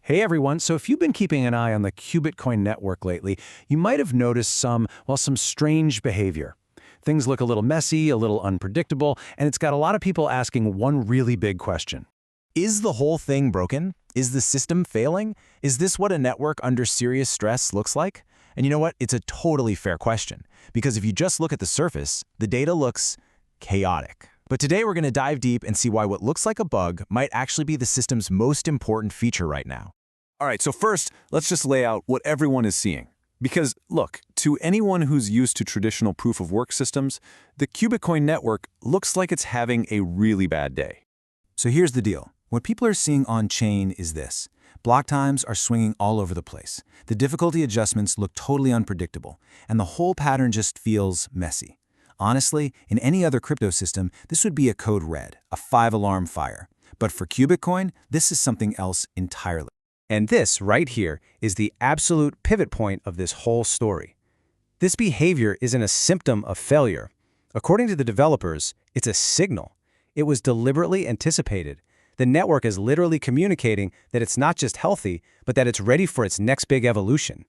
Hey everyone, so if you've been keeping an eye on the Bitcoin network lately, you might have noticed some strange behavior. Things look a little messy, a little unpredictable, and it's got a lot of people asking one really big question. Is the whole thing broken? Is the system failing? Is this what a network under serious stress looks like? And you know what? It's a totally fair question, because if you just look at the surface, the data looks chaotic. But today we're going to dive deep and see why what looks like a bug might actually be the system's most important feature right now. All right, so first, let's just lay out what everyone is seeing. Because, look, to anyone who's used to traditional proof-of-work systems, the Bitcoin network looks like it's having a really bad day. So here's the deal. What people are seeing on-chain is this. Block times are swinging all over the place. The difficulty adjustments look totally unpredictable, and the whole pattern just feels messy. Honestly, in any other crypto system, this would be a code red, a 5-alarm fire. But for Bitcoin, this is something else entirely. And this, right here, is the absolute pivot point of this whole story. This behavior isn't a symptom of failure. According to the developers, it's a signal. It was deliberately anticipated. The network is literally communicating that it's not just healthy, but that it's ready for its next big evolution.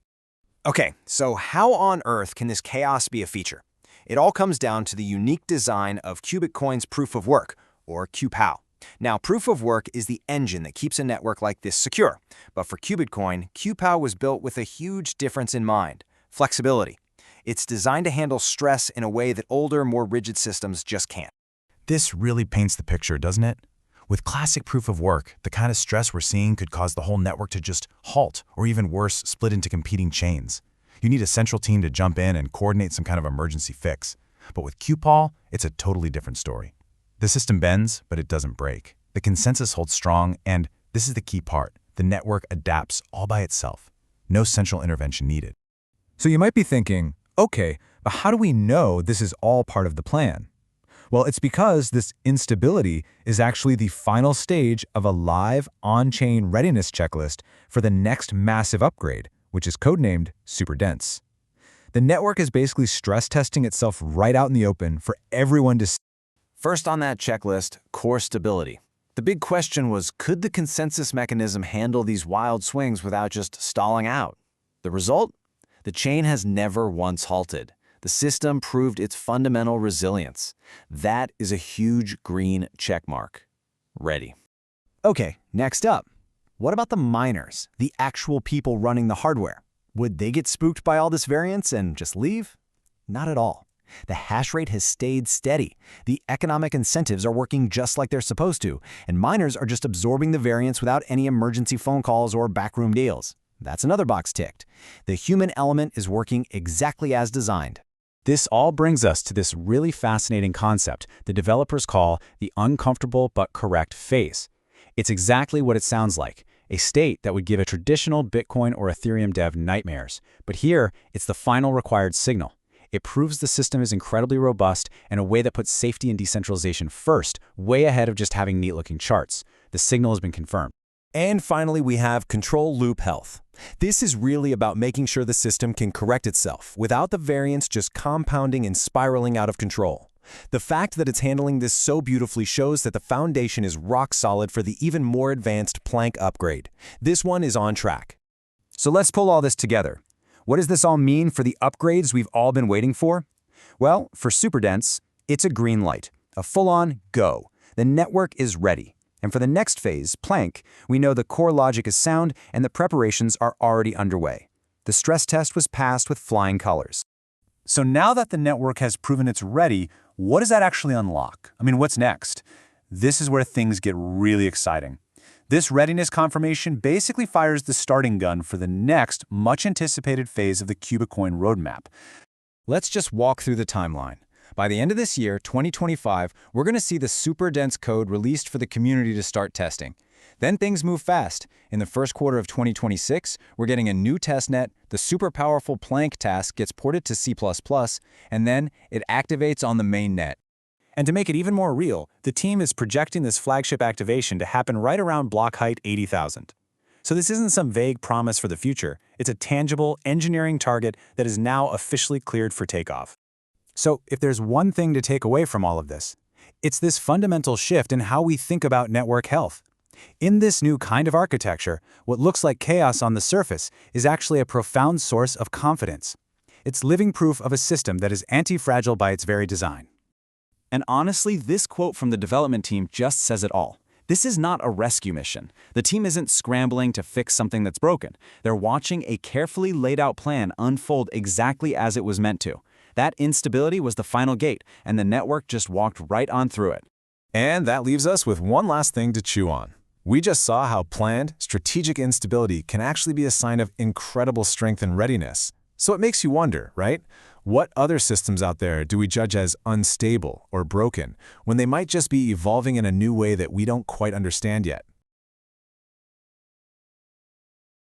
Okay, so how on earth can this chaos be a feature? It all comes down to the unique design of Bitcoin's proof of work, or QPOW. Now, proof of work is the engine that keeps a network like this secure. But for Bitcoin, QPOW was built with a huge difference in mind: flexibility. It's designed to handle stress in a way that older, more rigid systems just can't. This really paints the picture, doesn't it? With classic proof of work, the kind of stress we're seeing could cause the whole network to just halt, or even worse, split into competing chains. You need a central team to jump in and coordinate some kind of emergency fix. But with QPOW, it's a totally different story. The system bends, but it doesn't break. The consensus holds strong, and this is the key part. The network adapts all by itself. No central intervention needed. So you might be thinking, okay, but how do we know this is all part of the plan? Well, it's because this instability is actually the final stage of a live on-chain readiness checklist for the next massive upgrade, which is codenamed Superdense. The network is basically stress testing itself right out in the open for everyone to see. First on that checklist, core stability. The big question was, could the consensus mechanism handle these wild swings without just stalling out? The result? The chain has never once halted. The system proved its fundamental resilience. That is a huge green checkmark. Ready. Okay, next up. What about the miners, the actual people running the hardware? Would they get spooked by all this variance and just leave? Not at all. The hash rate has stayed steady. The economic incentives are working just like they're supposed to, and miners are just absorbing the variance without any emergency phone calls or backroom deals. That's another box ticked. The human element is working exactly as designed. This all brings us to this really fascinating concept the developers call the uncomfortable but correct phase. It's exactly what it sounds like, a state that would give a traditional Bitcoin or Ethereum dev nightmares. But here, it's the final required signal. It proves the system is incredibly robust in a way that puts safety and decentralization first, way ahead of just having neat-looking charts. The signal has been confirmed. And finally, we have control loop health. This is really about making sure the system can correct itself without the variance just compounding and spiraling out of control. The fact that it's handling this so beautifully shows that the foundation is rock solid for the even more advanced Planck upgrade. This one is on track. So let's pull all this together. What does this all mean for the upgrades we've all been waiting for? Well, for Superdense, it's a green light, a full-on go. The network is ready. And for the next phase, Planck, we know the core logic is sound and the preparations are already underway. The stress test was passed with flying colors. So now that the network has proven it's ready, what does that actually unlock? I mean, what's next? This is where things get really exciting. This readiness confirmation basically fires the starting gun for the next, much-anticipated phase of the Bitcoin roadmap. Let's just walk through the timeline. By the end of this year, 2025, we're going to see the Superdense code released for the community to start testing. Then things move fast. In the first quarter of 2026, we're getting a new testnet, the super powerful Planck task gets ported to C++, and then it activates on the mainnet. And to make it even more real, the team is projecting this flagship activation to happen right around block height 80,000. So this isn't some vague promise for the future. It's a tangible engineering target that is now officially cleared for takeoff. So if there's one thing to take away from all of this, it's this fundamental shift in how we think about network health. In this new kind of architecture, what looks like chaos on the surface is actually a profound source of confidence. It's living proof of a system that is anti-fragile by its very design. And honestly, this quote from the development team just says it all. This is not a rescue mission. The team isn't scrambling to fix something that's broken. They're watching a carefully laid out plan unfold exactly as it was meant to. That instability was the final gate, and the network just walked right on through it. And that leaves us with one last thing to chew on. We just saw how planned, strategic instability can actually be a sign of incredible strength and readiness. So it makes you wonder, right? What other systems out there do we judge as unstable or broken when they might just be evolving in a new way that we don't quite understand yet?